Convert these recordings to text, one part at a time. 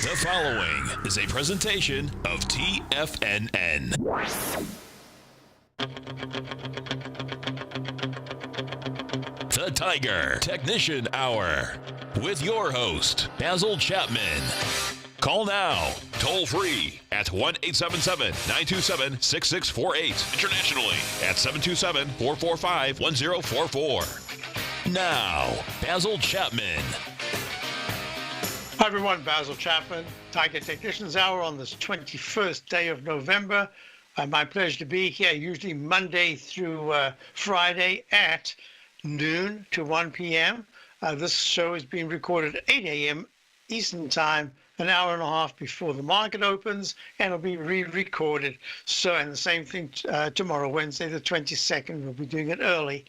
The following is a presentation of TFNN. The Tiger Technician Hour with your host, Basil Chapman. Call now, toll free at 1-877-927-6648. Internationally at 727-445-1044. Now, Basil Chapman. Hi everyone, Basil Chapman, Tiger Technicians Hour on this 21st day of November. My pleasure to be here, usually Monday through Friday at noon to 1 p.m. This show is being recorded at 8 a.m. Eastern Time, an hour and a half before the market opens, and it'll be re-recorded. So, and the same thing tomorrow, Wednesday the 22nd, we'll be doing it early,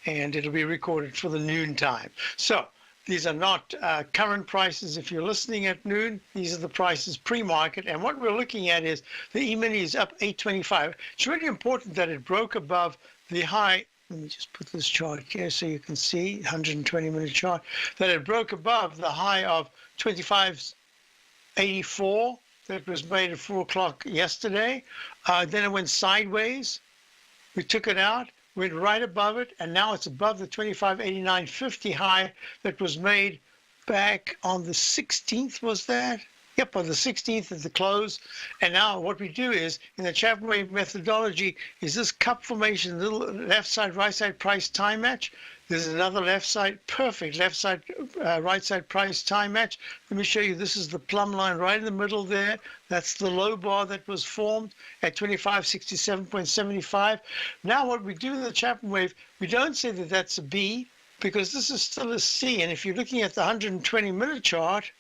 and it'll be recorded for the noon time. So, these are not current prices. If you're listening at noon, these are the prices pre-market. And what we're looking at is the E-mini is up 825. It's really important that it broke above the high. Let me just put this chart here so you can see, 120-minute chart, that it broke above the high of 25.84 that was made at 4 o'clock yesterday. Then it went sideways. We took it out. Went right above it, and now it's above the 25.89.50 high that was made back on the 16th, was that? Yep, on the 16th at the close. And now what we do is, in the Chapman wave methodology, is this cup formation, little left side, right side price time match. There's another left side, perfect left side, right side price time match. Let me show you, this is the plumb line right in the middle there. That's the low bar that was formed at 25.67.75. Now what we do in the Chapman wave, we don't say that that's a B, because this is still a C. And if you're looking at the 120-minute chart,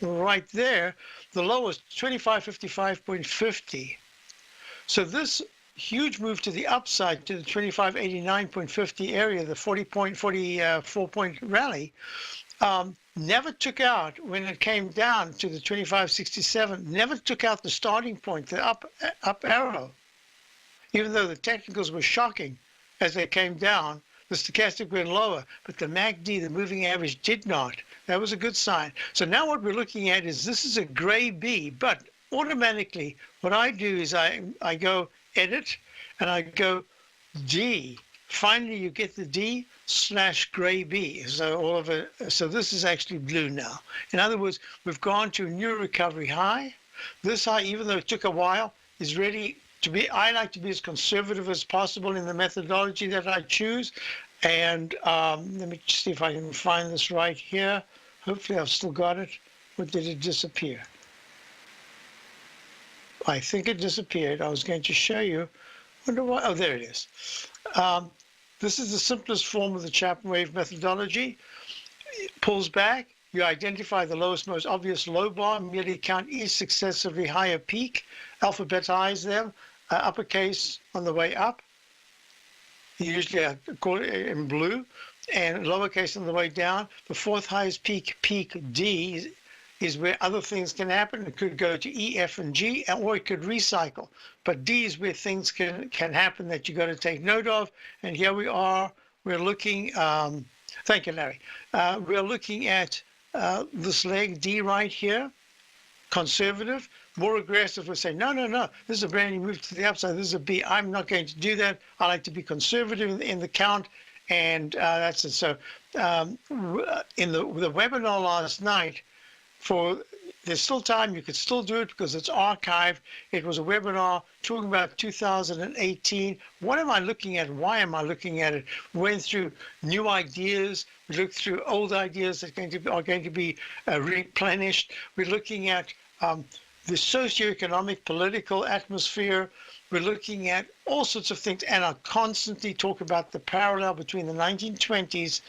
right there, the low is 25.55.50. So this huge move to the upside to the 25.89.50 area, the 44-point rally, never took out when it came down to the 25.67, never took out the starting point, the up arrow. Even though the technicals were shocking as they came down, the stochastic went lower, but the MACD, the moving average, did not. That was a good sign. So now what we're looking at is this is a gray B, but automatically what I do is I go edit and I go D. Finally you get the D/gray B. So all of it, so this is actually blue now. In other words, we've gone to a new recovery high. This high, even though it took a while, is ready to be. I like to be as conservative as possible in the methodology that I choose. And let me see if I can find this right here. Hopefully I've still got it. Or did it disappear? I think it disappeared. I was going to show you. Wonder why. Oh, there it is. This is the simplest form of the Chapman wave methodology. It pulls back. You identify the lowest, most obvious low bar, merely count each successively higher peak, alphabetize them, uppercase on the way up, usually I call it in blue, and lowercase on the way down. The fourth highest peak, peak D, is where other things can happen. It could go to E, F, and G, or it could recycle. But D is where things can happen that you got to take note of. And here we are. We're looking. Thank you, Larry. We're looking at this leg D right here. Conservative, more aggressive. We'll say, no, this is a brand new move to the upside. This is a B. I'm not going to do that. I like to be conservative in the count, and that's it. So in the webinar last night, there's still time. You could still do it because it's archived. It was a webinar talking about 2018. What am I looking at? Why am I looking at it? We went through new ideas. We looked through old ideas that are going to be replenished. We're looking at the socioeconomic, political atmosphere. We're looking at all sorts of things, and I constantly talk about the parallel between the 1920s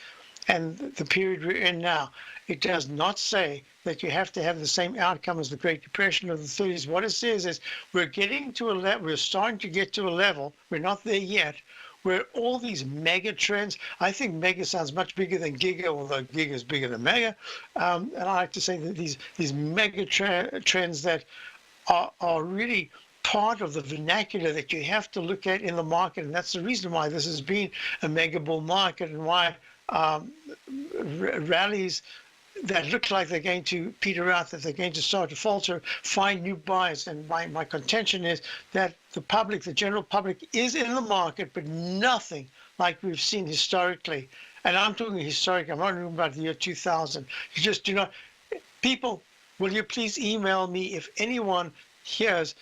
and the period we're in now. It does not say that you have to have the same outcome as the Great Depression of the 30s. What it says is we're getting to a level, we're starting to get to a level, we're not there yet, where all these mega trends, I think mega sounds much bigger than giga, although giga is bigger than mega. And I like to say that these mega trends that are really part of the vernacular that you have to look at in the market. And that's the reason why this has been a mega bull market and why rallies that look like they're going to peter out, that they're going to start to falter, find new buyers. And my contention is that the public, the general public, is in the market, but nothing like we've seen historically. And I'm talking historic, I'm not talking about the year 2000. You just do not. People, will you please email me if anyone hears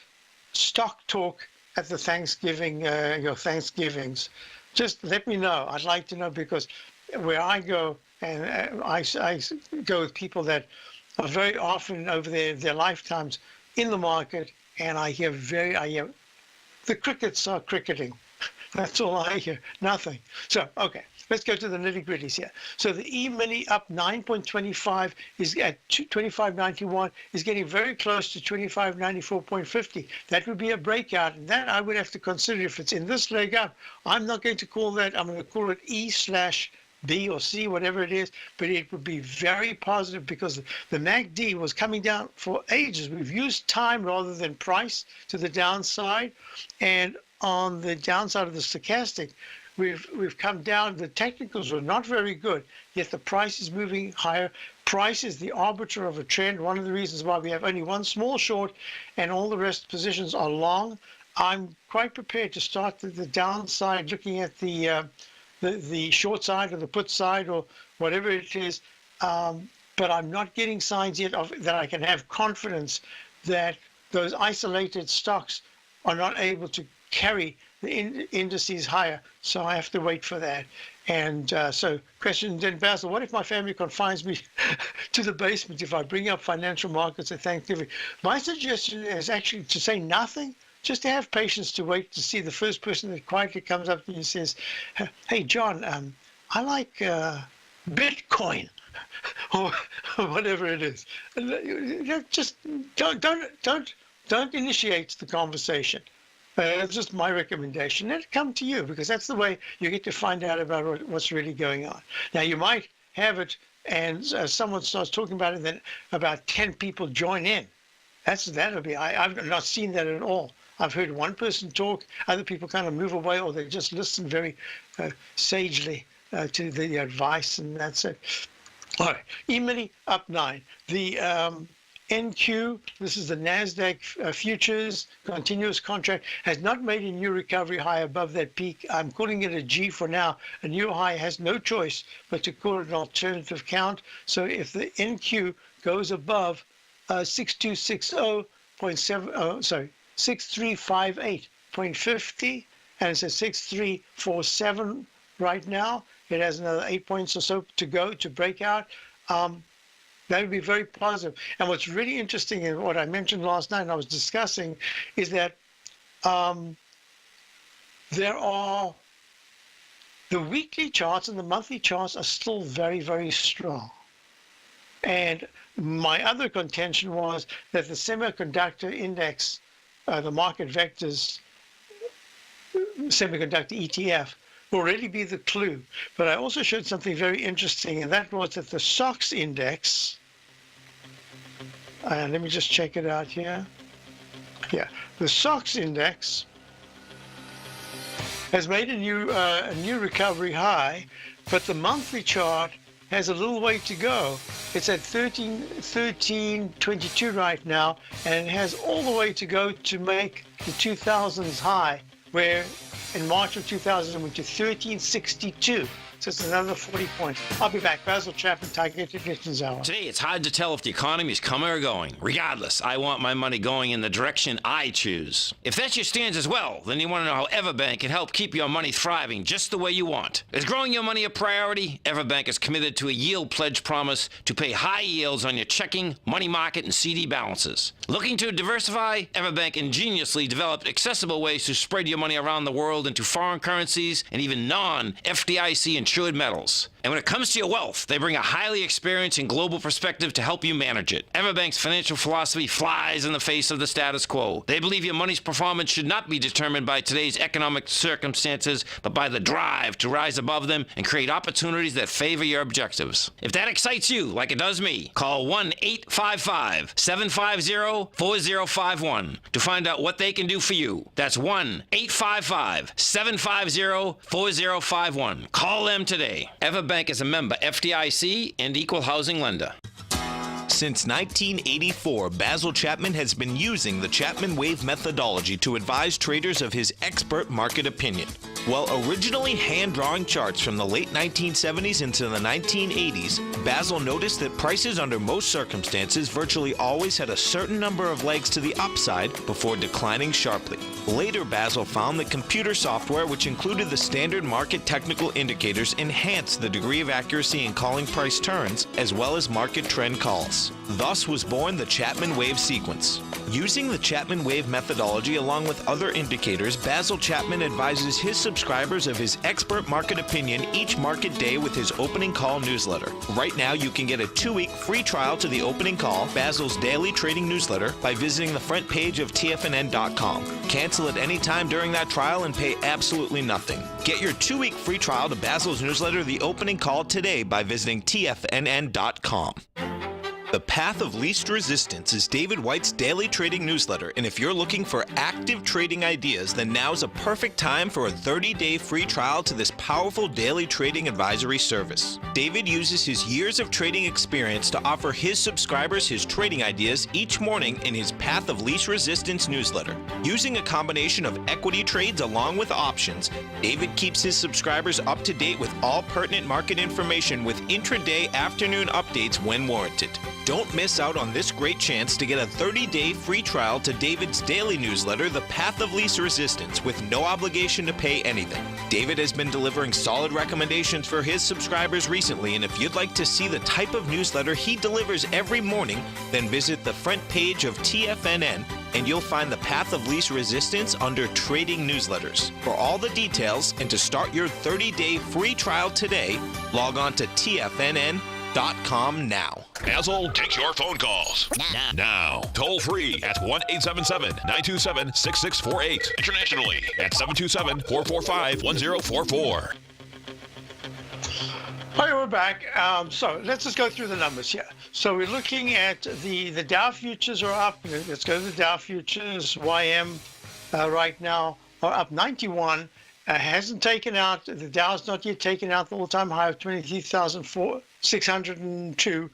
stock talk at the Thanksgiving, your Thanksgivings? Just let me know. I'd like to know, because where I go, and I go with people that are very often over their lifetimes in the market, and I hear the crickets are cricketing. That's all I hear, nothing. So, okay, let's go to the nitty gritties here. So the E-mini up 9.25 is at 25.91, is getting very close to 25.94.50. That would be a breakout, and that I would have to consider if it's in this leg up. I'm not going to call that, I'm going to call it E/B or C, whatever it is, but it would be very positive, because the MACD was coming down for ages. We've used time rather than price to the downside, and on the downside of the stochastic, we've come down. The technicals were not very good, yet the price is moving higher. Price is the arbiter of a trend. One of the reasons why we have only one small short and all the rest positions are long. I'm quite prepared to start the downside, looking at the short side or the put side or whatever it is, but I'm not getting signs yet that I can have confidence that those isolated stocks are not able to carry the indices higher. So I have to wait for that. And so question then, Basil, what if my family confines me to the basement if I bring up financial markets at Thanksgiving? My suggestion is actually to say nothing, just to have patience, to wait to see the first person that quietly comes up to you and says, hey, John, I like Bitcoin or whatever it is. Just don't initiate the conversation. That's just my recommendation. Let it come to you, because that's the way you get to find out about what's really going on. Now, you might have it, and someone starts talking about it, then about 10 people join in. That'll be. I've not seen that at all. I've heard one person talk, other people kind of move away, or they just listen very sagely to the advice, and that's it. All right, E-mini up 9. The NQ, this is the NASDAQ futures continuous contract, has not made a new recovery high above that peak. I'm calling it a G for now. A new high has no choice but to call it an alternative count. So if the NQ goes above 6358.50, and it's at 6347 right now, it has another 8 points or so to go to break out. That would be very positive. And what's really interesting, and what I mentioned last night and I was discussing, is that there are the weekly charts and the monthly charts are still very, very strong. And my other contention was that the semiconductor index, the market vectors semiconductor ETF, will really be the clue. But I also showed something very interesting, and that was that the SOX index, let me just check it out here. Yeah, the SOX index has made a new recovery high, but the monthly chart has a little way to go. It's at 1322 right now, and it has all the way to go to make the 2000s high, where in March of 2000 it went to 1362. So it's another 40 points. I'll be back. Basil Chapman, Tiger Technicians Hour. Today, it's hard to tell if the economy is coming or going. Regardless, I want my money going in the direction I choose. If that's your stance as well, then you want to know how Everbank can help keep your money thriving just the way you want. Is growing your money a priority? Everbank is committed to a yield pledge promise to pay high yields on your checking, money market, and CD balances. Looking to diversify? Everbank ingeniously developed accessible ways to spread your money around the world into foreign currencies and even non-FDIC insured metals. And when it comes to your wealth, they bring a highly experienced and global perspective to help you manage it. Everbank's financial philosophy flies in the face of the status quo. They believe your money's performance should not be determined by today's economic circumstances, but by the drive to rise above them and create opportunities that favor your objectives. If that excites you, like it does me, call 1-855-750-4051 to find out what they can do for you. That's 1-855-750-4051. Call them today. Everbank is a member FDIC and equal housing lender. Since 1984, Basil Chapman has been using the Chapman Wave methodology to advise traders of his expert market opinion. While originally hand-drawing charts from the late 1970s into the 1980s, Basil noticed that prices under most circumstances virtually always had a certain number of legs to the upside before declining sharply. Later, Basil found that computer software, which included the standard market technical indicators, enhanced the degree of accuracy in calling price turns, as well as market trend calls. Thus was born the Chapman Wave sequence. Using the Chapman Wave methodology along with other indicators, Basil Chapman advises his subscribers of his expert market opinion each market day with his opening call newsletter. Right now, you can get a 2-week free trial to the opening call, Basil's daily trading newsletter, by visiting the front page of TFNN.com. Cancel at any time during that trial and pay absolutely nothing. Get your 2-week free trial to Basil's newsletter, The Opening Call, today by visiting TFNN.com. The Path of Least Resistance is David White's daily trading newsletter, and if you're looking for active trading ideas, then now's a perfect time for a 30-day free trial to this powerful daily trading advisory service. David uses his years of trading experience to offer his subscribers his trading ideas each morning in his Path of Least Resistance newsletter. Using a combination of equity trades along with options, David keeps his subscribers up to date with all pertinent market information with intraday afternoon updates when warranted. Don't miss out on this great chance to get a 30-day free trial to David's daily newsletter, The Path of Least Resistance, with no obligation to pay anything. David has been delivering solid recommendations for his subscribers recently, and if you'd like to see the type of newsletter he delivers every morning, then visit the front page of TFNN and you'll find the Path of Least Resistance under Trading Newsletters. For all the details and to start your 30-day free trial today, log on to TFNN.com now. Basil takes your phone calls. Now. Toll free at 1-877-927-6648. Internationally at 727-445-1044. Hi, we're back. So let's just go through the numbers here. So we're looking at the Dow futures are up. Let's go to the Dow futures. YM right now are up 91. Hasn't taken out, the Dow's not yet taken out the all-time high of 23,602.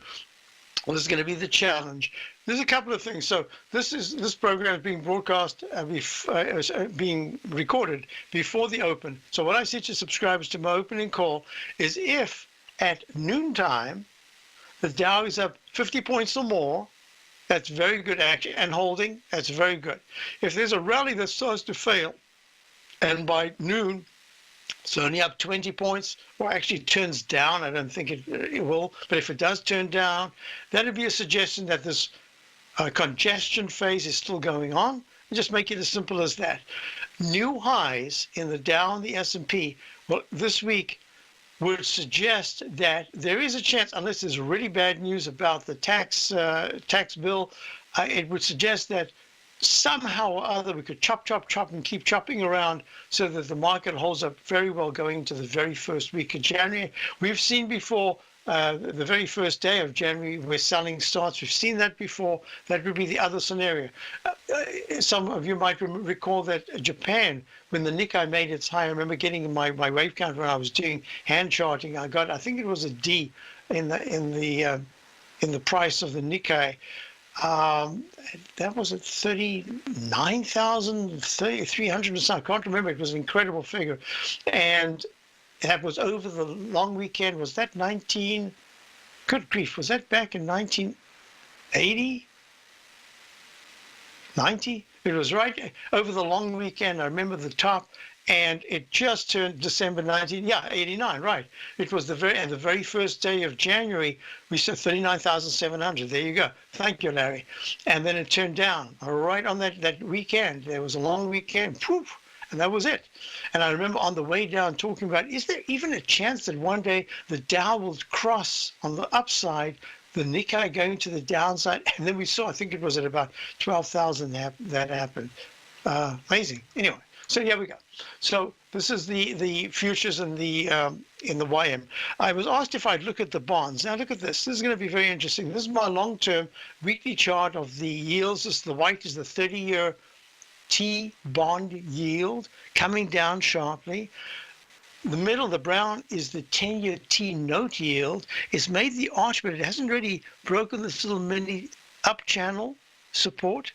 Well, this is going to be the challenge. There's a couple of things. So this program is being broadcast, being recorded before the open. So what I say to subscribers to my opening call is if at noontime the Dow is up 50 points or more, that's very good action, and holding, that's very good. If there's a rally that starts to fail, and by noon it's only up 20 points, or actually turns down, I don't think it will, but if it does turn down, that would be a suggestion that this congestion phase is still going on. Just make it as simple as that. New highs in the Dow and the S&P, well, this week would suggest that there is a chance, unless there's really bad news about the tax bill, it would suggest that somehow or other we could chop and keep chopping around so that the market holds up very well going into the very first week of January. We've seen before the very first day of January where selling starts. We've seen that before. That would be the other scenario. Some of you might recall that Japan, when the Nikkei made its high, I remember getting my wave count when I was doing hand charting. I think it was a D in the price of the Nikkei. That was at 39,300 or something. I can't remember. It was an incredible figure. And that was over the long weekend. Was that 19? Good grief. Was that back in 1980? 90? It was right over the long weekend. I remember the top. And it just turned December 89, right. It was the very first day of January, we said 39,700. There you go. Thank you, Larry. And then it turned down right on that weekend. There was a long weekend, poof, and that was it. And I remember on the way down talking about, is there even a chance that one day the Dow will cross on the upside, the Nikkei going to the downside? And then we saw, I think it was at about 12,000 that happened. Amazing. Anyway. So here we go. So this is the futures in the YM. I was asked if I'd look at the bonds. Now look at this. This is going to be very interesting. This is my long-term weekly chart of the yields. The white is the 30-year T bond yield coming down sharply. The middle, the brown, is the 10-year T note yield. It's made the arch, but it hasn't really broken this little mini up channel support.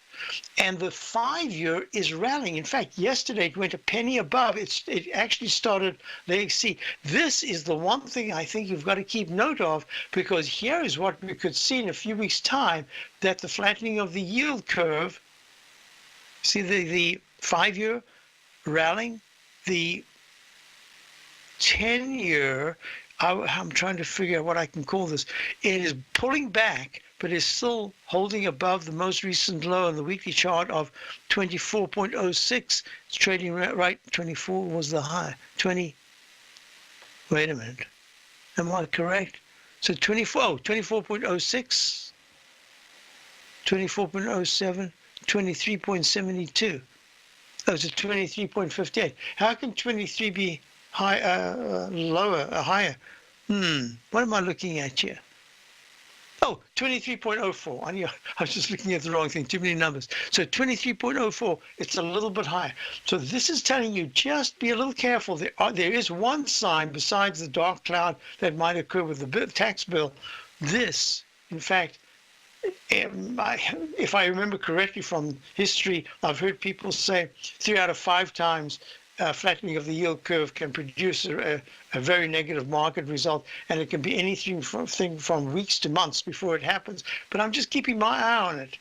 And the 5-year is rallying. In fact, yesterday it went a penny above. It actually started, let's see. This is the one thing I think you've got to keep note of, because here is what we could see in a few weeks' time, that the flattening of the yield curve, see the 5-year rallying, the 10-year, I'm trying to figure out what I can call this. It is pulling back, but is still holding above the most recent low on the weekly chart of 24.06. It's trading right. 24 was the high. 20. Wait a minute. Am I correct? So 24.06, 24.07, 23.72. Oh, it's a 23.58. How can 23 be high, lower, higher? What am I looking at here? Oh, 23.04. I was just looking at the wrong thing. Too many numbers. So 23.04. It's a little bit higher. So this is telling you just be a little careful. There is one sign besides the dark cloud that might occur with the tax bill. This, in fact, if I remember correctly from history, I've heard people say 3 out of 5 times flattening of the yield curve can produce a very negative market result, and it can be anything from weeks to months before it happens. But I'm just keeping my eye on it.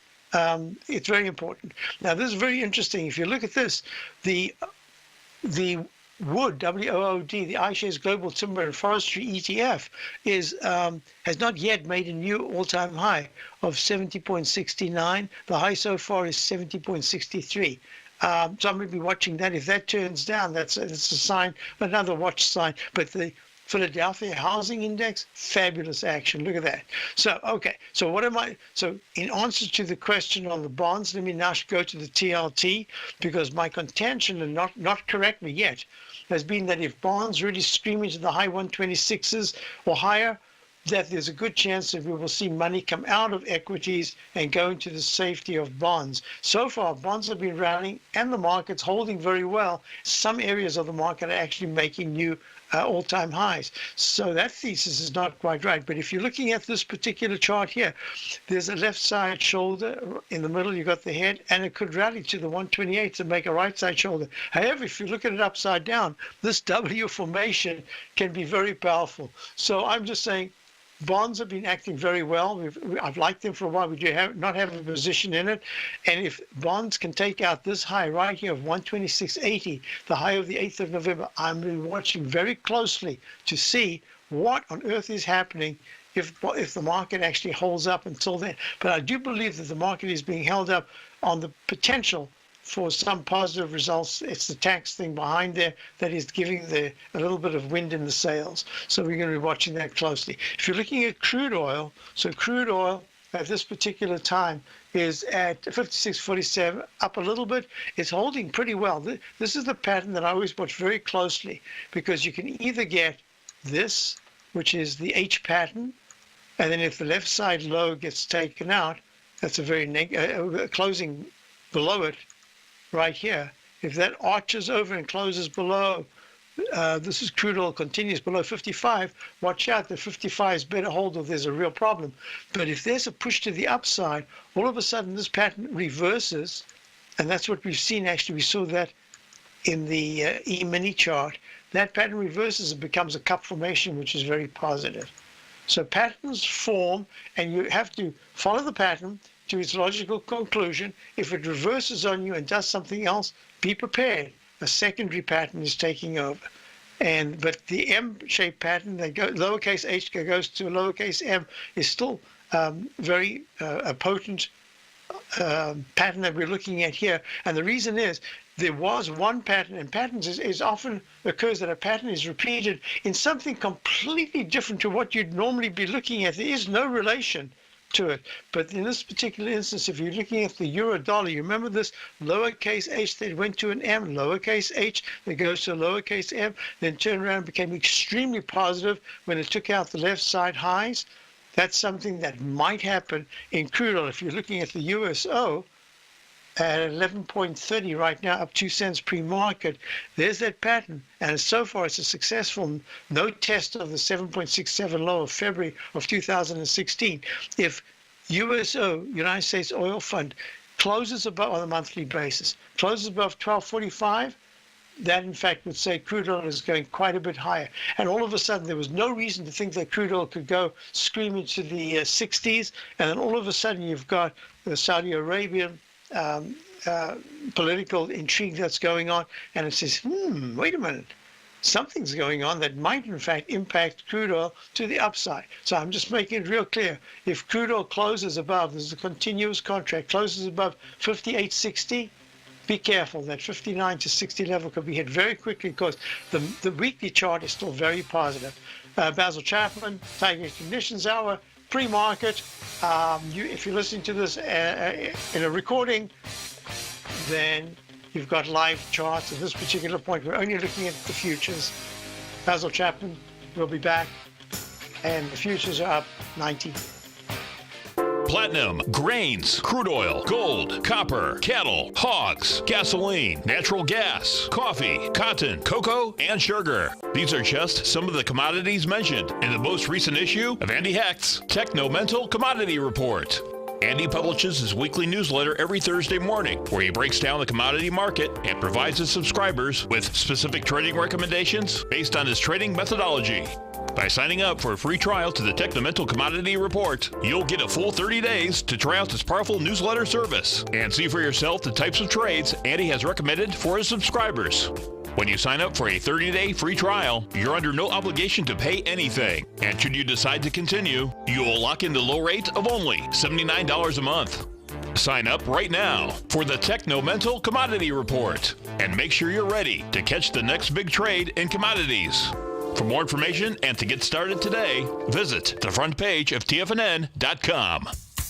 It's very important. Now, this is very interesting. If you look at this, the wood, W-O-O-D, the iShares Global Timber and Forestry ETF has not yet made a new all-time high of 70.69. The high so far is 70.63. So I'm going to be watching that. If that turns down, that's a sign, another watch sign. But the Philadelphia Housing Index, fabulous action. Look at that. So, okay. So so in answer to the question on the bonds, let me now go to the TLT, because my contention, and not correctly yet, has been that if bonds really scream into the high 126s or higher, that there's a good chance that we will see money come out of equities and go into the safety of bonds. So far, bonds have been rallying and the market's holding very well. Some areas of the market are actually making new all-time highs. So that thesis is not quite right. But if you're looking at this particular chart here, there's a left side shoulder. In the middle, you've got the head, and it could rally to the 128 to make a right side shoulder. However, if you look at it upside down, this W formation can be very powerful. So I'm just saying, bonds have been acting very well. I've liked them for a while. We do not have a position in it. And if bonds can take out this high right here of 126.80, the high of the 8th of November, I'm watching very closely to see what on earth is happening if the market actually holds up until then. But I do believe that the market is being held up on the potential for some positive results. It's the tax thing behind there that is giving a little bit of wind in the sails. So we're going to be watching that closely. If you're looking at crude oil, so crude oil at this particular time is at 56.47, up a little bit. It's holding pretty well. This is the pattern that I always watch very closely, because you can either get this, which is the H pattern, and then if the left side low gets taken out, that's a very closing below it. Right here, if that arches over and closes below, this is crude oil continues below 55, watch out, the 55 is better hold or there's a real problem. But if there's a push to the upside, all of a sudden this pattern reverses, and that's what we've seen. Actually, we saw that in the E-mini chart. That pattern reverses and becomes a cup formation, which is very positive. So patterns form, and you have to follow the pattern to its logical conclusion. If it reverses on you and does something else, be prepared. A secondary pattern is taking over. But the M-shaped pattern that lowercase h goes to lowercase m is still very a potent pattern that we're looking at here. And the reason is there was one pattern, and patterns is often occurs that a pattern is repeated in something completely different to what you'd normally be looking at. There is no relation to it. But in this particular instance, if you're looking at the euro dollar, you remember this lowercase h that went to an m, lowercase h that goes to a lowercase m, then turned around and became extremely positive when it took out the left side highs. That's something that might happen in crude oil. If you're looking at the USO, at 11.30 right now, up 2 cents pre-market. There's that pattern. And so far, it's a successful no test of the 7.67 low of February of 2016. If USO, United States Oil Fund, closes above on a monthly basis, closes above 1245, that in fact would say crude oil is going quite a bit higher. And all of a sudden, there was no reason to think that crude oil could go screaming to the 60s. And then all of a sudden, you've got the Saudi Arabian political intrigue that's going on. And it says, wait a minute. Something's going on that might, in fact, impact crude oil to the upside. So I'm just making it real clear. If crude oil closes above, there's a continuous contract, closes above 58.60, be careful. That 59 to 60 level could be hit very quickly because the weekly chart is still very positive. Basil Chapman, Tiger Conditions Hour, pre-market. If you're listening to this in a recording, then you've got live charts. At this particular point, we're only looking at the futures. Basil Chapman will be back, and the futures are up 90. Platinum, grains, crude oil, gold, copper, cattle, hogs, gasoline, natural gas, coffee, cotton, cocoa, and sugar. These are just some of the commodities mentioned in the most recent issue of Andy Hecht's Techno-Mental Commodity Report. Andy publishes his weekly newsletter every Thursday morning, where he breaks down the commodity market and provides his subscribers with specific trading recommendations based on his trading methodology. By signing up for a free trial to the Techno-Mental Commodity Report, you'll get a full 30 days to try out this powerful newsletter service and see for yourself the types of trades Andy has recommended for his subscribers. When you sign up for a 30-day free trial, you're under no obligation to pay anything. And should you decide to continue, you will lock in the low rate of only $79 a month. Sign up right now for the Techno-Mental Commodity Report and make sure you're ready to catch the next big trade in commodities. For more information and to get started today, visit the front page of TFNN.com.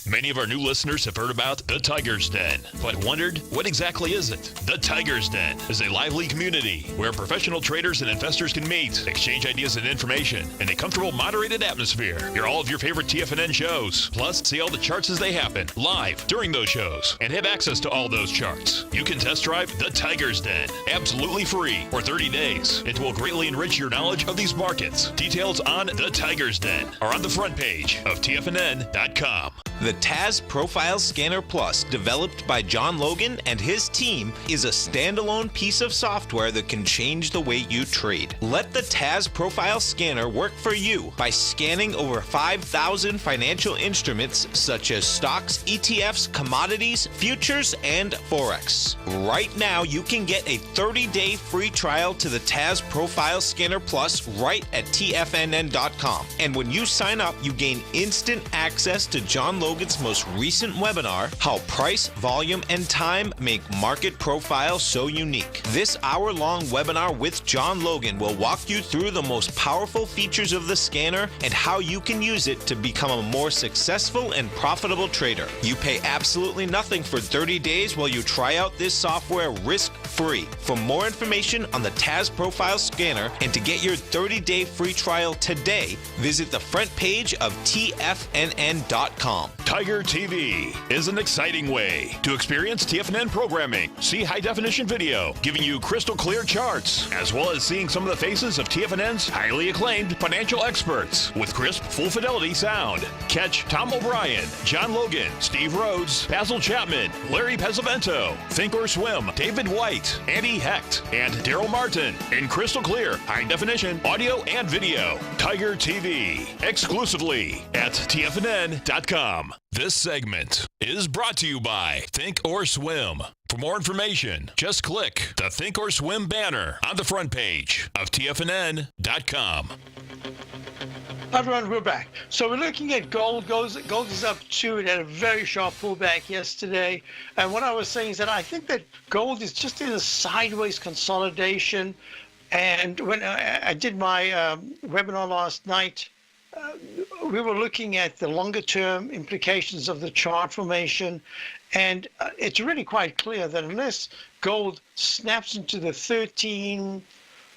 Many of our new listeners have heard about the Tiger's Den, but wondered, what exactly is it? The Tiger's Den is a lively community where professional traders and investors can meet, exchange ideas and information in a comfortable, moderated atmosphere. Hear all of your favorite TFNN shows, plus see all the charts as they happen, live during those shows, and have access to all those charts. You can test drive the Tiger's Den, absolutely free, for 30 days. It will greatly enrich your knowledge of these markets. Details on the Tiger's Den are on the front page of TFNN.com. The TAS Profile Scanner Plus, developed by John Logan and his team, is a standalone piece of software that can change the way you trade. Let the TAS Profile Scanner work for you by scanning over 5,000 financial instruments such as stocks, ETFs, commodities, futures, and Forex. Right now, you can get a 30-day free trial to the TAS Profile Scanner Plus right at TFNN.com. And when you sign up, you gain instant access to John Logan's most recent webinar, How Price, Volume, and Time Make Market Profile So Unique. This hour-long webinar with John Logan will walk you through the most powerful features of the scanner and how you can use it to become a more successful and profitable trader. You pay absolutely nothing for 30 days while you try out this software risk-free. For more information on the TAS Profile Scanner and to get your 30-day free trial today, visit the front page of TFNN.com. Tiger TV is an exciting way to experience TFNN programming. See high-definition video, giving you crystal clear charts, as well as seeing some of the faces of TFNN's highly acclaimed financial experts with crisp, full-fidelity sound. Catch Tom O'Brien, John Logan, Steve Rhodes, Basil Chapman, Larry Pesavento, Think or Swim, David White, Andy Hecht, and Daryl Martin in crystal clear, high-definition audio and video. Tiger TV, exclusively at TFNN.com. This segment is brought to you by Think or Swim. For more information, just click the Think or Swim banner on the front page of TFNN.com. Hi everyone, we're back. So we're looking at gold. Gold is up too. It had a very sharp pullback yesterday. And what I was saying is that I think that gold is just in a sideways consolidation. And when I did my webinar last night, we were looking at the longer term implications of the chart formation. And it's really quite clear that unless gold snaps into the 13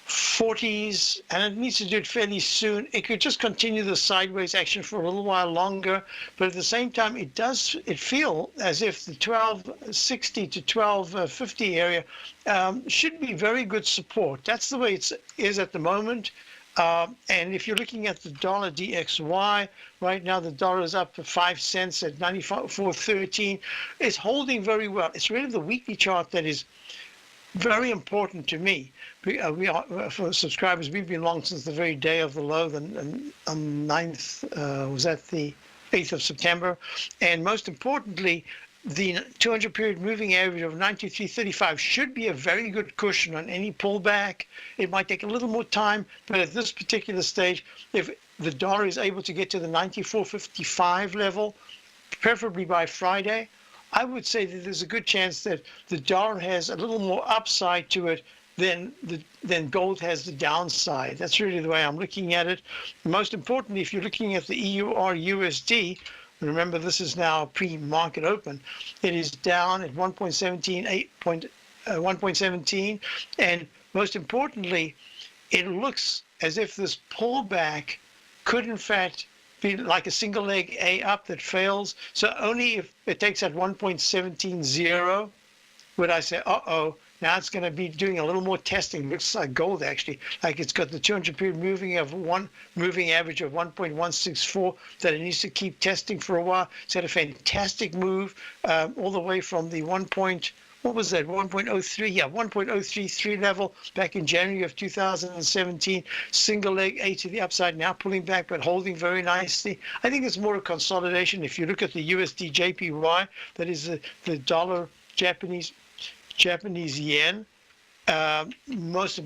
40s, and it needs to do it fairly soon. It could just continue the sideways action for a little while longer, but at the same time, it feel as if the 1260 to 1250 area should be very good support. That's the way it is at the moment. And if you're looking at the dollar DXY, right now the dollar is up to 5 cents at 94.13. It's holding very well. It's really the weekly chart that is very important to me. We are, for subscribers, we've been long since the very day of the low, on 9th, was that the 8th of September? And most importantly, the 200 period moving average of 93.35 should be a very good cushion on any pullback. It might take a little more time, but at this particular stage, if the dollar is able to get to the 94.55 level, preferably by Friday, I would say that there's a good chance that the dollar has a little more upside to it than gold has the downside. That's really the way I'm looking at it. Most importantly, if you're looking at the EUR/USD, remember this is now pre-market open, it is down at 1.17, and most importantly, it looks as if this pullback could in fact be like a single leg A up that fails. So only if it takes at 1.170 would I say, uh-oh, now it's going to be doing a little more testing. Looks like gold actually, like it's got the 200 period moving average of 1.164 that it needs to keep testing for a while. It's had a fantastic move all the way from the 1.033 level back in January of 2017. Single leg A to the upside, now pulling back but holding very nicely. I think it's more a consolidation. If you look at the USD JPY, that is the dollar Japanese yen, most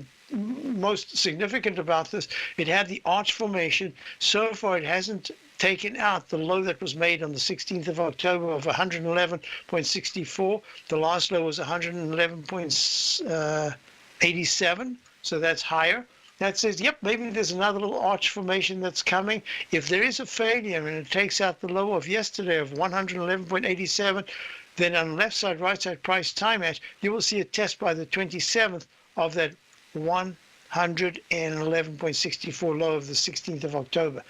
significant about this, it had the arch formation. So far it hasn't taken out the low that was made on the 16th of October of 111.64. The last low was 111.87, so that's higher. That says, yep, maybe there's another little arch formation that's coming. If there is a failure and it takes out the low of yesterday of 111.87, then on the left side, right side price time match, you will see a test by the 27th of that 111.64 low of the 16th of October.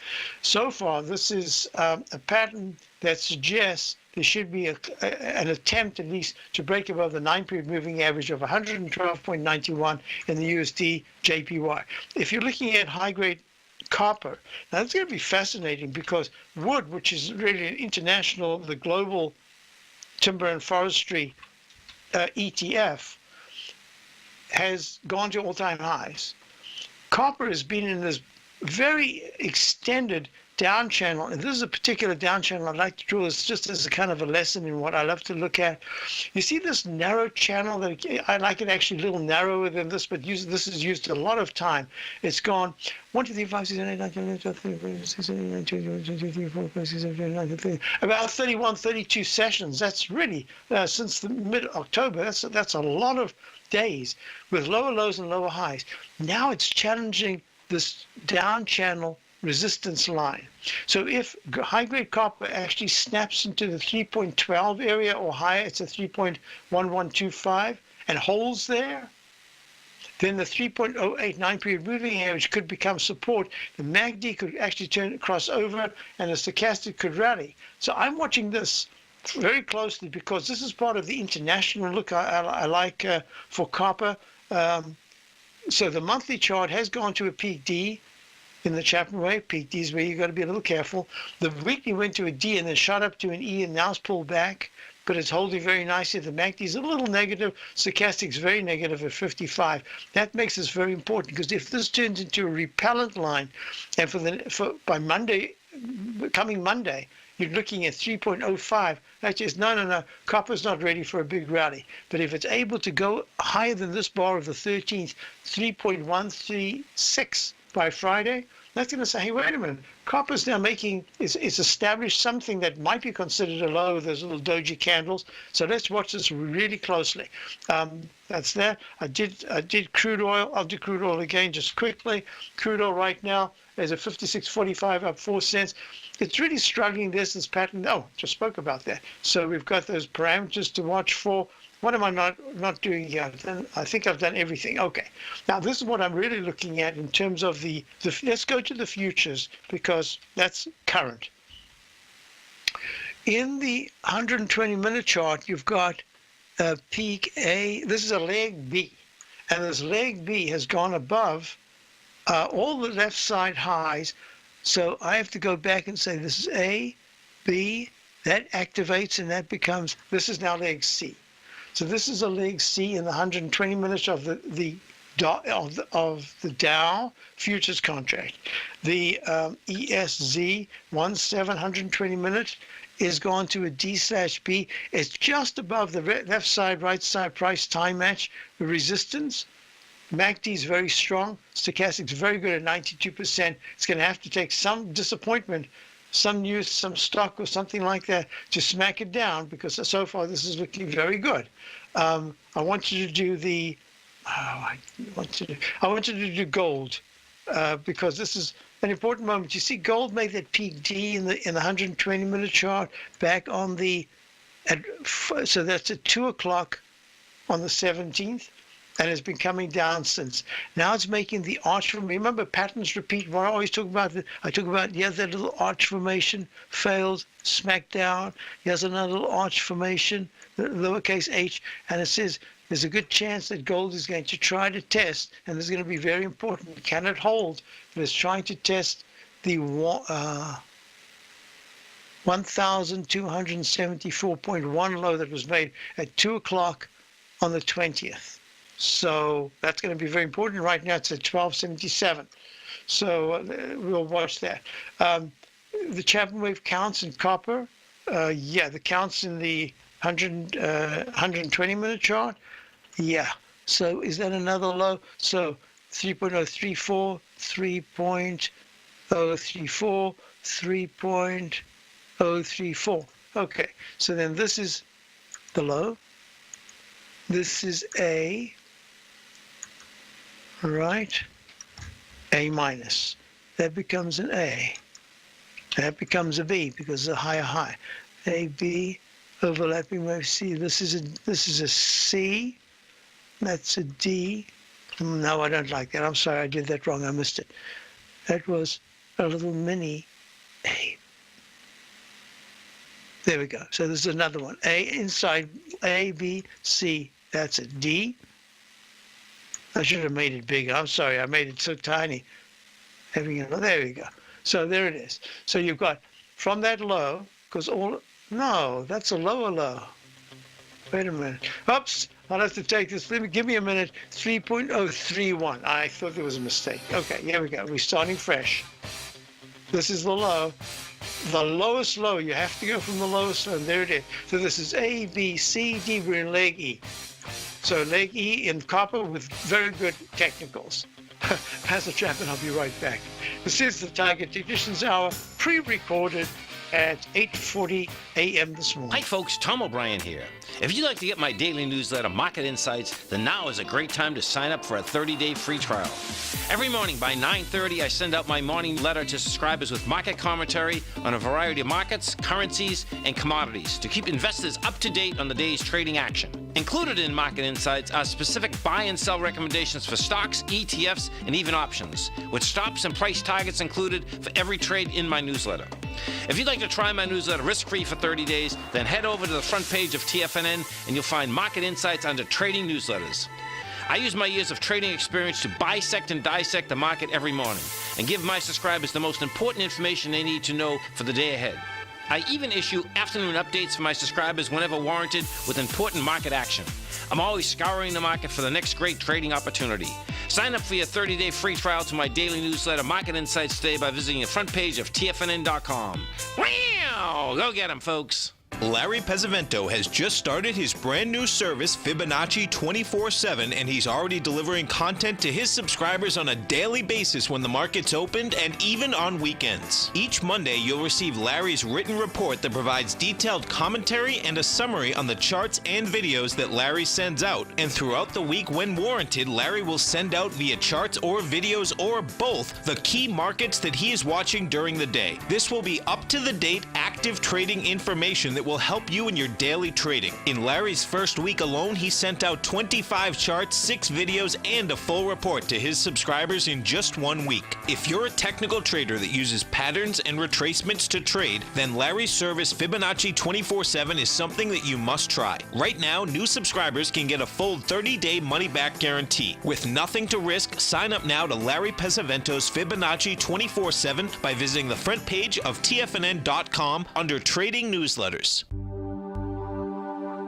So far, this is a pattern that suggests there should be an attempt at least to break above the 9-period moving average of 112.91 in the USD JPY. If you're looking at high-grade copper, now it's going to be fascinating because wood, which is really an international, the global timber and forestry ETF, has gone to all-time highs. Copper has been in this very extended down channel, and this is a particular down channel I'd like to draw this just as a kind of a lesson in what I love to look at. You see this narrow channel that I like it actually a little narrower than this, but this is used a lot of time. It's gone 1, 2, 3, 4, 5, 6, 7, 8, 9, 10, 11, 12, 13, 14, 15, 16, 17, 18, 19, 20, 21, 22, 23, 24, 25, 26, 27, 28, 29, 30, about 31, 32 sessions. That's really since the mid-October. That's a lot of days with lower lows and lower highs. Now it's challenging this down channel resistance line. So if high-grade copper actually snaps into the 3.12 area or higher, it's a 3.1125 and holds there, then the 3.089 period moving average could become support. The MACD could actually cross over and the stochastic could rally. So I'm watching this very closely because this is part of the international look I like for copper. So the monthly chart has gone to a peak D in the Chapman wave. Peak D is where you've got to be a little careful. The weekly went to a D and then shot up to an E and now it's pulled back, but it's holding very nicely. The MACD is a little negative. Stochastic is very negative at 55. That makes this very important because if this turns into a repellent line, and by Monday, coming Monday, you're looking at 3.05. That says, no, copper's not ready for a big rally. But if it's able to go higher than this bar of the 13th, 3.136 by Friday, that's going to say, hey, wait a minute, copper's now it's established something that might be considered a low with those little doji candles. So let's watch this really closely. That's that. I did crude oil. I'll do crude oil again just quickly. Crude oil right now is at 56.45, up 4 cents. It's really struggling this pattern. Oh, just spoke about that. So we've got those parameters to watch for. what am I not doing here? I think I've done everything. Okay. Now this is what I'm really looking at in terms of the let's go to the futures because that's current. In the 120-minute chart, you've got peak A. This is a leg B, and this leg B has gone above all the left side highs. So I have to go back and say this is A, B. That activates, and that becomes. This is now leg C. So this is a leg C in the 120 minutes of the Dow futures contract. The ESZ 120 minutes is gone to a D/B. It's just above the left side, right side price time match resistance. MACD is very strong. Stochastic is very good at 92%. It's going to have to take some disappointment, some news, some stock or something like that to smack it down because so far this is looking very good. I want you to do the, I want you to do gold because this is an important moment. You see gold made that peak D in the 120-minute chart back on so that's at 2 o'clock on the 17th. And has been coming down since. Now it's making the arch formation. Remember, patterns repeat. What I always talk about, here's that little arch formation, failed, smacked down. Here's another little arch formation, lowercase h, and it says there's a good chance that gold is going to try to test, and this is going to be very important. Can it hold? But it's trying to test the 1,274.1 low that was made at 2 o'clock on the 20th. So that's going to be very important. Right now it's at 1277. So we'll watch that. The Chapman wave counts in copper. The counts in the 120-minute chart. Yeah. So is that another low? So 3.034, 3.034, 3.034. Okay. So then this is the low. This is A. Right, A minus. That becomes an A. That becomes a B because it's a higher high. A, B, overlapping wave C. This is a C. That's a D. No, I don't like that. I'm sorry, I did that wrong. I missed it. That was a little mini A. There we go. So this is another one. A inside A, B, C. That's a D. I should have made it bigger. I'm sorry, I made it so tiny. There we go. So there it is. So you've got from that low, because no, that's a lower low. Wait a minute. Oops, I'll have to take this. Give me a minute. 3.031. I thought there was a mistake. Okay, here we go. We're starting fresh. This is the low. The lowest low. You have to go from the lowest low. And there it is. So this is A, B, C, D. We're in leg E. So leg E in copper with very good technicals. Basil Chapman, I'll be right back. This is the Target Technicians Hour, pre-recorded at 8:40 a.m. this morning. Hi folks, Tom O'Brien here. If you'd like to get my daily newsletter, Market Insights, then now is a great time to sign up for a 30-day free trial. Every morning by 9:30, I send out my morning letter to subscribers with market commentary on a variety of markets, currencies, and commodities to keep investors up to date on the day's trading action. Included in Market Insights are specific buy and sell recommendations for stocks, ETFs, and even options, with stops and price targets included for every trade in my newsletter. If you'd like to try my newsletter risk-free for 30 days, then head over to the front page of TFNN and you'll find Market Insights under Trading Newsletters. I use my years of trading experience to bisect and dissect the market every morning and give my subscribers the most important information they need to know for the day ahead. I even issue afternoon updates for my subscribers whenever warranted with important market action. I'm always scouring the market for the next great trading opportunity. Sign up for your 30-day free trial to my daily newsletter, Market Insights, today by visiting the front page of TFNN.com. Wow! Go get 'em, folks. Larry Pesavento has just started his brand new service, Fibonacci 24/7, and he's already delivering content to his subscribers on a daily basis when the market's opened and even on weekends. Each Monday, you'll receive Larry's written report that provides detailed commentary and a summary on the charts and videos that Larry sends out. And throughout the week, when warranted, Larry will send out via charts or videos or both the key markets that he is watching during the day. This will be up-to-the-date, active trading information that that will help you in your daily trading. In Larry's first week alone, he sent out 25 charts, 6 videos, and a full report to his subscribers in just 1 week. If you're a technical trader that uses patterns and retracements to trade, then Larry's service Fibonacci 24/7 is something that you must try. Right now, new subscribers can get a full 30-day money-back guarantee. With nothing to risk, sign up now to Larry Pesavento's Fibonacci 24/7 by visiting the front page of TFNN.com under Trading Newsletters.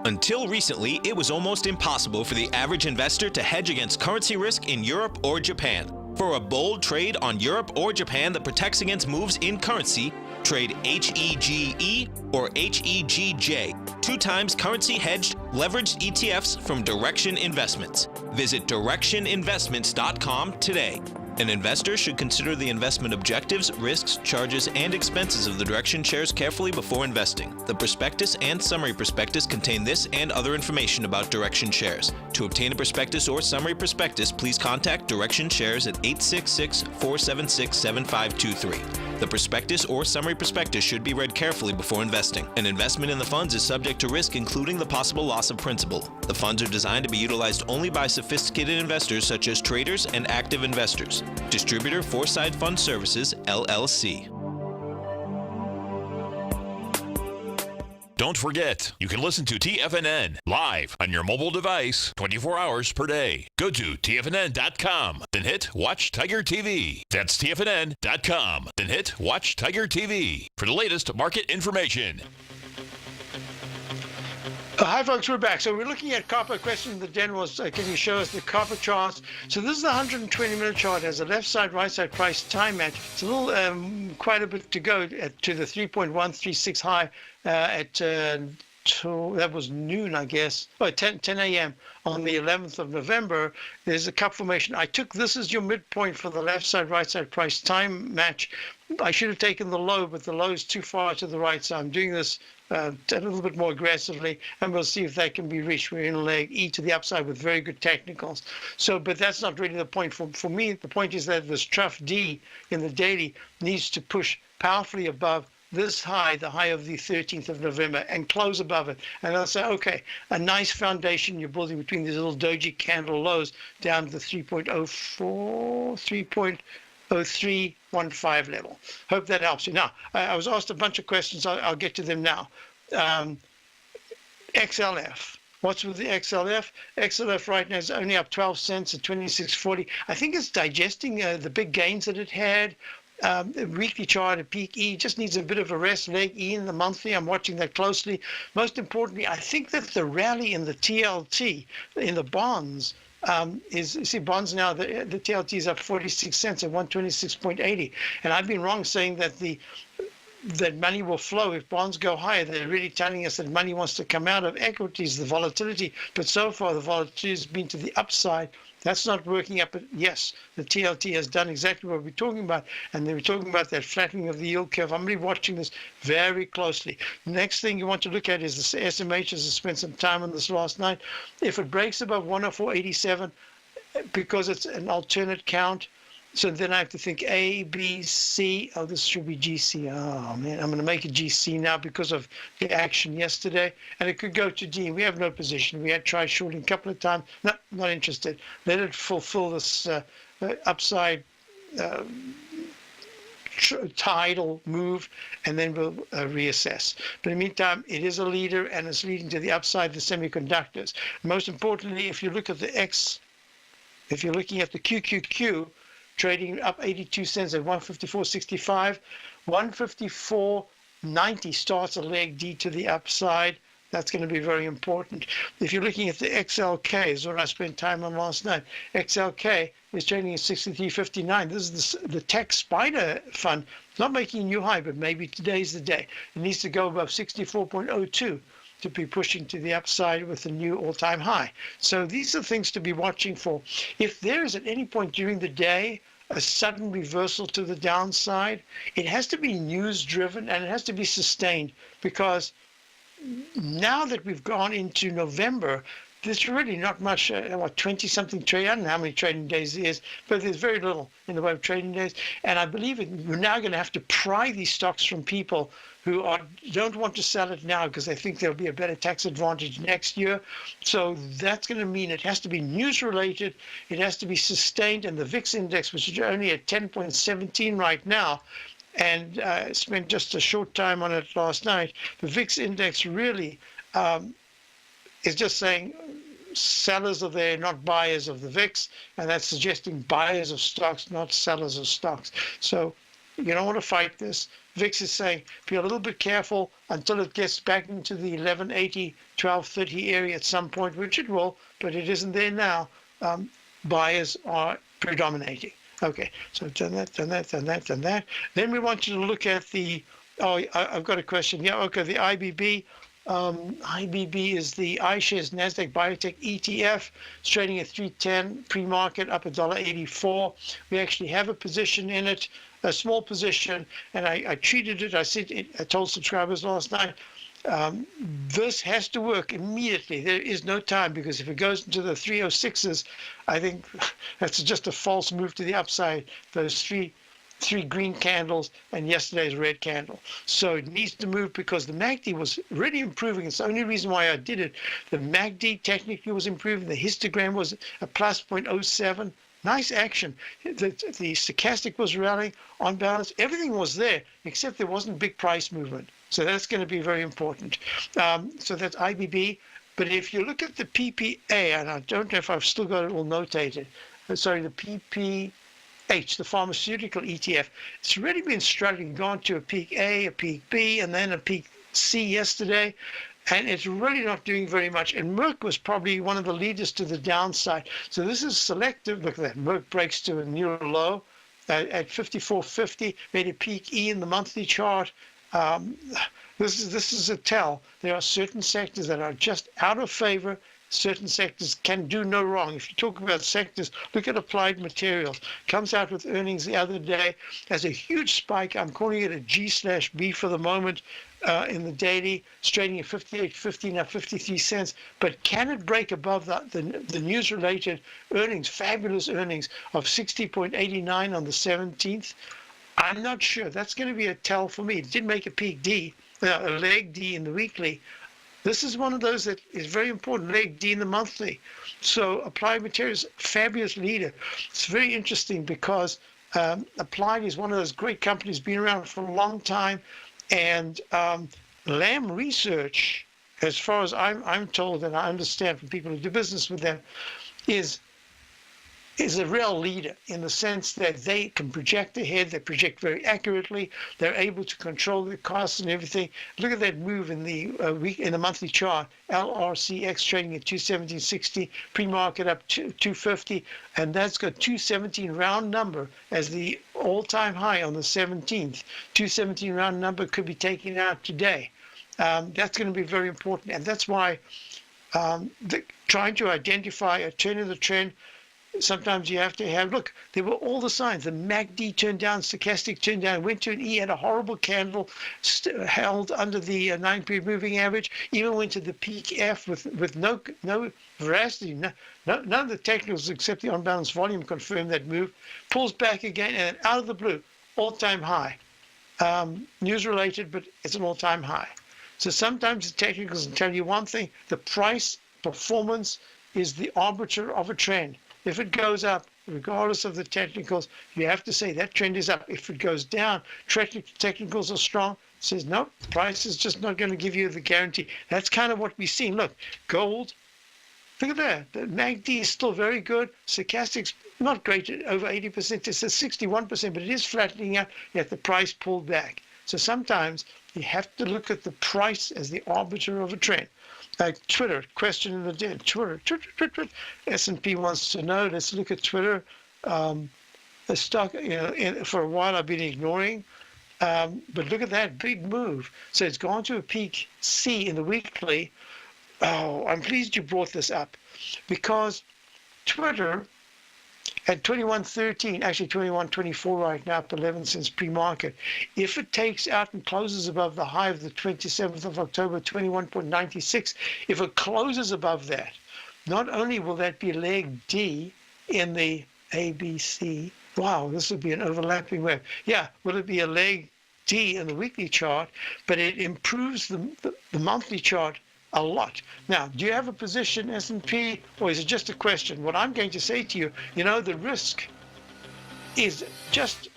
Until recently, it was almost impossible for the average investor to hedge against currency risk in Europe or Japan. For a bold trade on Europe or Japan that protects against moves in currency, trade HEGE or HEGJ, 2 times currency hedged leveraged ETFs from Direction Investments. Visit directioninvestments.com today. An investor should consider the investment objectives, risks, charges, and expenses of the Direction shares carefully before investing. The prospectus and summary prospectus contain this and other information about Direction shares. To obtain a prospectus or summary prospectus, please contact Direction shares at 866-476-7523. The prospectus or summary prospectus should be read carefully before investing. An investment in the funds is subject to risk, including the possible loss of principal. The funds are designed to be utilized only by sophisticated investors such as traders and active investors. Distributor Foreside Fund Services, LLC. Don't forget, you can listen to TFNN live on your mobile device 24 hours per day. Go to TFNN.com, then hit Watch Tiger TV. That's TFNN.com, then hit Watch Tiger TV for the latest market information. Hi, folks. We're back. So we're looking at copper. Question of the den was, can you show us the copper charts? So this is the 120-minute chart. It has a left side, right side price time match. It's a little, quite a bit to go to the 3.136 high that was noon, I guess, 10 a.m. on the 11th of November. There's a cup formation. I took this as your midpoint for the left side, right side price time match. I should have taken the low, but the low is too far to the right, so I'm doing this a little bit more aggressively, and we'll see if that can be reached. We're in leg E to the upside with very good technicals. So, but that's not really the point. For me, the point is that this trough D in the daily needs to push powerfully above this high, the high of the 13th of November, and close above it. And I'll say, okay, a nice foundation you're building between these little doji candle lows down to the 3.0315 level. Hope that helps you. Now, I was asked a bunch of questions. I'll get to them now. XLF. What's with the XLF? XLF right now is only up 12 cents at 26.40. I think it's digesting the big gains that it had. The weekly chart at peak E just needs a bit of a rest. Leg E in the monthly, I'm watching that closely. Most importantly, I think that the rally in the TLT, in the bonds, see bonds now, the TLT is up 46 cents at 126.80. And I've been wrong saying that that money will flow if bonds go higher. They're really telling us that money wants to come out of equities, the volatility. But so far, the volatility has been to the upside. That's not working up. But yes, the TLT has done exactly what we're talking about. And they were talking about that flattening of the yield curve. I'm really watching this very closely. Next thing you want to look at is the SMH, as I spent some time on this last night. If it breaks above 104.87, because it's an alternate count, so then I have to think A, B, C. Oh, this should be GC. Oh, man, I'm going to make it GC now because of the action yesterday. And it could go to D. We have no position. We had tried shorting a couple of times. No, not interested. Let it fulfill this upside tidal move, and then we'll reassess. But in the meantime, it is a leader, and it's leading to the upside, the semiconductors. Most importantly, if you look at the X, if you're looking at the QQQ, trading up 82 cents at 154.65, 154.90 starts a leg D to the upside. That's going to be very important. If you're looking at the XLK, is what I spent time on last night. XLK is trading at 63.59. This is the tech spider fund. It's not making a new high, but maybe today's the day. It needs to go above 64.02 to be pushing to the upside with a new all-time high. So these are things to be watching for. If there is at any point during the day a sudden reversal to the downside, it has to be news-driven and it has to be sustained, because now that we've gone into November, there's really not much, 20-something trade. I don't know how many trading days there is, but there's very little in the way of trading days. And I believe we're now going to have to pry these stocks from people who don't want to sell it now because they think there'll be a better tax advantage next year. So that's going to mean it has to be news related, it has to be sustained, and the VIX index, which is only at 10.17 right now, and spent just a short time on it last night, the VIX index really is just saying sellers are there, not buyers of the VIX, and that's suggesting buyers of stocks, not sellers of stocks. So you don't want to fight this. VIX is saying be a little bit careful until it gets back into the 1180, 1230 area at some point, which it will, but it isn't there now. Buyers are predominating. Okay, so done that. Then we want you to look at the, I've got a question. Yeah, okay, the IBB. IBB is the iShares Nasdaq Biotech ETF. It's trading at 310 pre-market, up $1.84. We actually have a position in it, a small position, and I treated it. I told subscribers last night, this has to work immediately. There is no time, because if it goes into the 306s, I think that's just a false move to the upside. Those three green candles and yesterday's red candle. So it needs to move, because the MACD was really improving. It's the only reason why I did it. The MACD technically was improving. The histogram was a plus 0.07. Nice action. The stochastic was rallying on balance. Everything was there, except there wasn't big price movement. So that's going to be very important. So that's IBB. But if you look at the PPA, and I don't know if I've still got it all notated. Sorry, the PPH, the pharmaceutical ETF, it's really been struggling, gone to a peak A, a peak B, and then a peak C yesterday. And it's really not doing very much. And Merck was probably one of the leaders to the downside. So this is selective. Look at that. Merck breaks to a new low at 54.50, made a peak E in the monthly chart. This is a tell. There are certain sectors that are just out of favor. Certain sectors can do no wrong. If you talk about sectors, look at Applied Materials. Comes out with earnings the other day, has a huge spike. I'm calling it a G/B for the moment in the daily. It's trading at 58.50, now 53 cents. But can it break above the news-related earnings, fabulous earnings of 60.89 on the 17th? I'm not sure. That's going to be a tell for me. It did make a peak D, a leg D in the weekly. This is one of those that is very important, leg D in the monthly. So Applied Materials, fabulous leader. It's very interesting because Applied is one of those great companies, been around for a long time. And Lam Research, as far as I'm told and I understand from people who do business with them, is a real leader in the sense that they can project ahead, they project very accurately, they're able to control the costs and everything. Look at that move in the monthly chart. LRCX trading at 217.60, pre-market up to 250, and that's got 217 round number as the all-time high on the 17th. 217 round number could be taken out today. That's going to be very important, and that's why trying to identify a turn in the trend. Sometimes you have to have, look, there were all the signs. The MACD turned down, stochastic turned down, went to an E, had a horrible candle, held under the 9-period moving average, even went to the peak F with no veracity. None of the technicals except the on-balance volume confirmed that move. Pulls back again, and out of the blue, all-time high. News-related, but it's an all-time high. So sometimes the technicals will tell you one thing. The price performance is the arbiter of a trend. If it goes up, regardless of the technicals, you have to say that trend is up. If it goes down, technicals are strong. It says, no, price is just not going to give you the guarantee. That's kind of what we've seen. Look, gold, look at that. The MACD is still very good. Stochastic's not great at over 80%. It's at 61%, but it is flattening out, yet the price pulled back. So sometimes you have to look at the price as the arbiter of a trend. Twitter, question in the dead. Twitter. S&P wants to know. Let's look at Twitter. The stock, for a while I've been ignoring. But look at that big move. So it's gone to a peak C in the weekly. Oh, I'm pleased you brought this up because Twitter at 21.13, actually 21.24 right now, up 11 cents pre-market. If it takes out and closes above the high of the 27th of October, 21.96, if it closes above that, not only will that be leg D in the ABC, wow, this would be an overlapping wave. Yeah, will it be a leg D in the weekly chart, but it improves the monthly chart a lot. Now, do you have a position S&P, or is it just a question? What I'm going to say to you, the risk is just,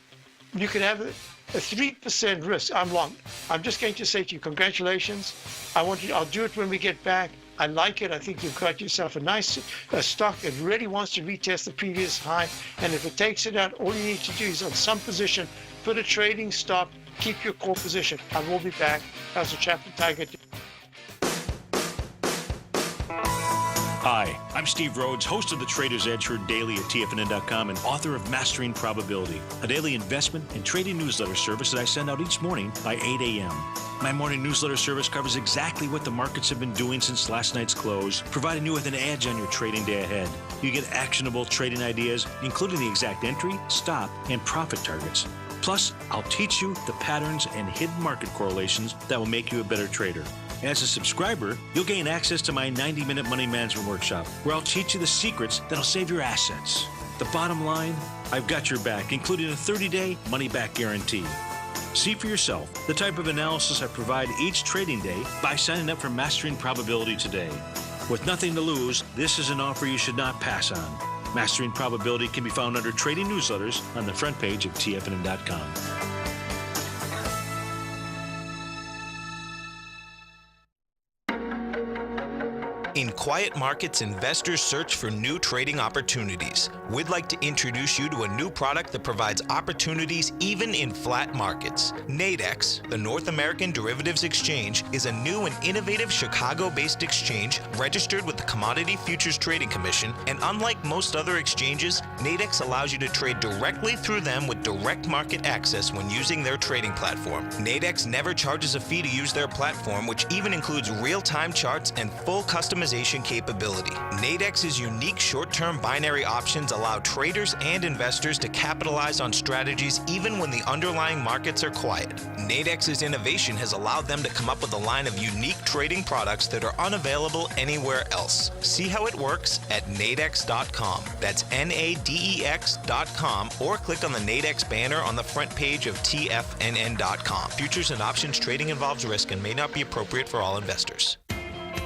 you could have a 3% risk. I'm long. I'm just going to say to you, congratulations. I'll do it when we get back. I like it. I think you've got yourself a nice stock. It really wants to retest the previous high. And if it takes it out, all you need to do is on some position, put a trading stop, keep your core position. I will be back. Basil Chapman, Tiger. Hi, I'm Steve Rhodes, host of the Trader's Edge, heard daily at TFNN.com and author of Mastering Probability, a daily investment and trading newsletter service that I send out each morning by 8 a.m. My morning newsletter service covers exactly what the markets have been doing since last night's close, providing you with an edge on your trading day ahead. You get actionable trading ideas, including the exact entry, stop, and profit targets. Plus, I'll teach you the patterns and hidden market correlations that will make you a better trader. As a subscriber, you'll gain access to my 90-minute money management workshop, where I'll teach you the secrets that'll save your assets. The bottom line, I've got your back, including a 30-day money-back guarantee. See for yourself the type of analysis I provide each trading day by signing up for Mastering Probability today. With nothing to lose, this is an offer you should not pass on. Mastering Probability can be found under Trading Newsletters on the front page of TFNN.com. In quiet markets, investors search for new trading opportunities. We'd like to introduce you to a new product that provides opportunities even in flat markets. Nadex, the North American Derivatives Exchange, is a new and innovative Chicago-based exchange registered with the Commodity Futures Trading Commission, and unlike most other exchanges, Nadex allows you to trade directly through them with direct market access when using their trading platform. Nadex never charges a fee to use their platform, which even includes real-time charts and full customization capability. Nadex's unique short-term binary options allow traders and investors to capitalize on strategies even when the underlying markets are quiet. Nadex's innovation has allowed them to come up with a line of unique trading products that are unavailable anywhere else. See how it works at nadex.com. That's NADEX.com, or click on the Nadex banner on the front page of TFNN.com. Futures and options trading involves risk and may not be appropriate for all investors.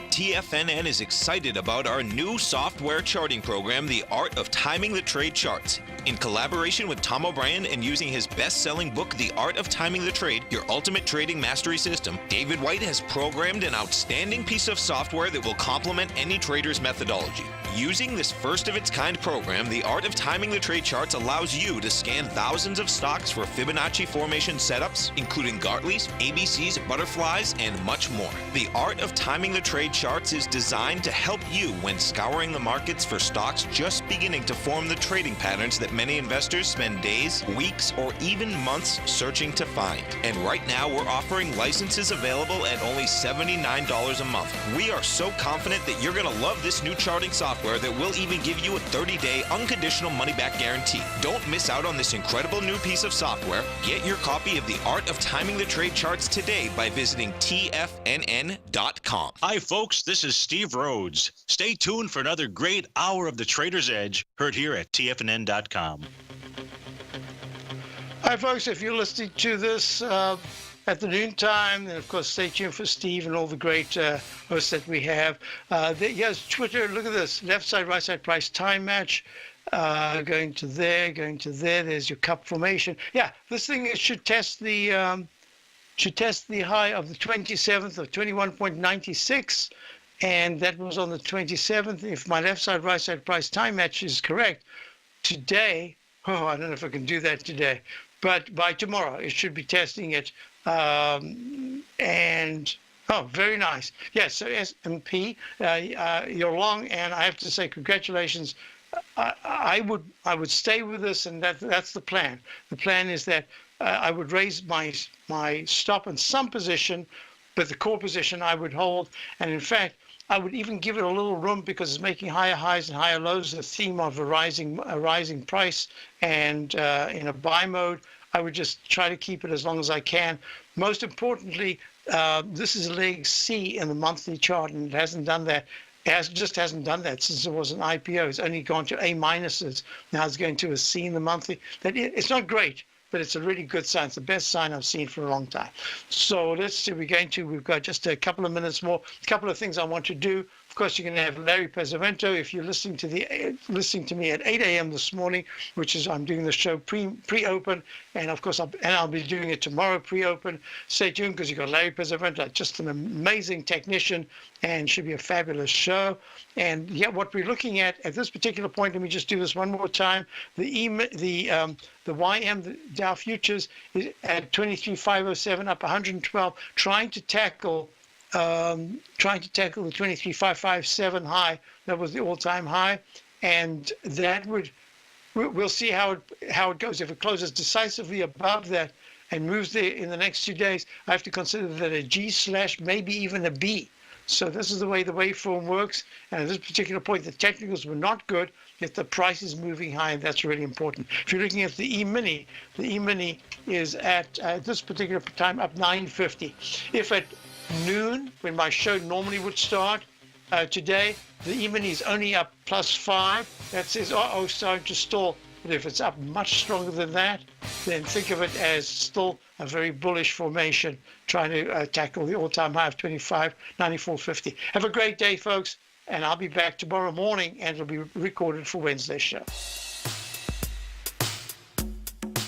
TFNN is excited about our new software charting program, The Art of Timing the Trade Charts. In collaboration with Tom O'Brien and using his best-selling book, The Art of Timing the Trade, Your Ultimate Trading Mastery System, David White has programmed an outstanding piece of software that will complement any trader's methodology. Using this first-of-its-kind program, The Art of Timing the Trade Charts allows you to scan thousands of stocks for Fibonacci formation setups, including Gartley's, ABC's, butterflies, and much more. The Art of Timing the Trade Charts is designed to help you when scouring the markets for stocks just beginning to form the trading patterns that many investors spend days, weeks, or even months searching to find. And right now, we're offering licenses available at only $79 a month. We are so confident that you're going to love this new charting software that will even give you a 30-day unconditional money-back guarantee. Don't miss out on this incredible new piece of software. Get your copy of The Art of Timing the Trade Charts today by visiting TFNN.com. Hi, folks. This is Steve Rhodes. Stay tuned for another great hour of the Trader's Edge, heard here at TFNN.com. Hi, folks. If you're listening to this at the noontime, then, of course, stay tuned for Steve and all the great hosts that we have. Yes, Twitter, look at this. Left side, right side price time match. Going to there, going to there. There's your cup formation. Yeah, this thing should test the high of the 27th of 21.96. And that was on the 27th. If my left side, right side price time match is correct, today, I don't know if I can do that today, but by tomorrow, it should be testing it. Very nice. Yes, so S&P, you're long, and I have to say congratulations. I would stay with this, and that's the plan. The plan is that I would raise my stop in some position, but the core position I would hold. And in fact, I would even give it a little room because it's making higher highs and higher lows, the theme of a rising price. And in a buy mode, I would just try to keep it as long as I can. Most importantly, this is leg C in the monthly chart, and it hasn't done that. Just hasn't done that since it was an IPO. It's only gone to A minuses. Now it's going to a C in the monthly. It's not great, but it's a really good sign. It's the best sign I've seen for a long time. So let's see. We've got just a couple of minutes more. A couple of things I want to do. Of course, you're going to have Larry Pesavento. If you're listening to me at 8 a.m. this morning, which is I'm doing the show pre-open, and of course I'll be doing it tomorrow pre-open. Stay tuned because you've got Larry Pesavento, just an amazing technician, and should be a fabulous show. And yeah, what we're looking at this particular point, let me just do this one more time. The YM, the Dow futures, is at 23,507, up 112, trying to tackle the 23,557 high. That was the all-time high, and that we'll see how it goes. If it closes decisively above that and moves there in the next 2 days, I have to consider that a G/ maybe even a B. So this is the way the waveform works. And at this particular point, the technicals were not good, yet the price is moving high, and that's really important. If you're looking at the E-mini, the E-mini is at this particular time up 950. If at noon, when my show normally would start today, the E-mini is only up +5. That says, starting to stall. But if it's up much stronger than that, then think of it as still a very bullish formation trying to tackle the all-time high of 25.9450. Have a great day, folks, and I'll be back tomorrow morning, and it'll be recorded for Wednesday's show.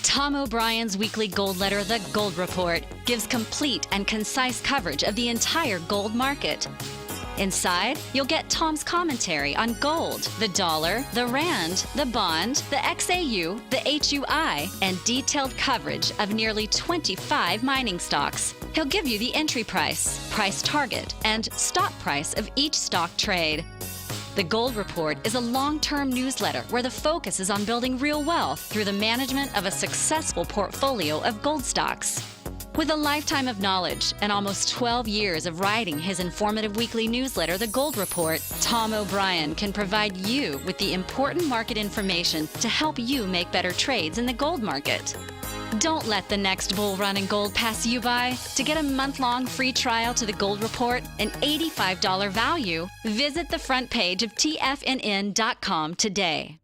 Tom O'Brien's weekly gold letter, The Gold Report, gives complete and concise coverage of the entire gold market. Inside, you'll get Tom's commentary on gold, the dollar, the rand, the bond, the XAU, the HUI, and detailed coverage of nearly 25 mining stocks. He'll give you the entry price, price target, and stop price of each stock trade. The Gold Report is a long-term newsletter where the focus is on building real wealth through the management of a successful portfolio of gold stocks. With a lifetime of knowledge and almost 12 years of writing his informative weekly newsletter, The Gold Report, Tom O'Brien can provide you with the important market information to help you make better trades in the gold market. Don't let the next bull run in gold pass you by. To get a month-long free trial to The Gold Report, an $85 value, visit the front page of TFNN.com today.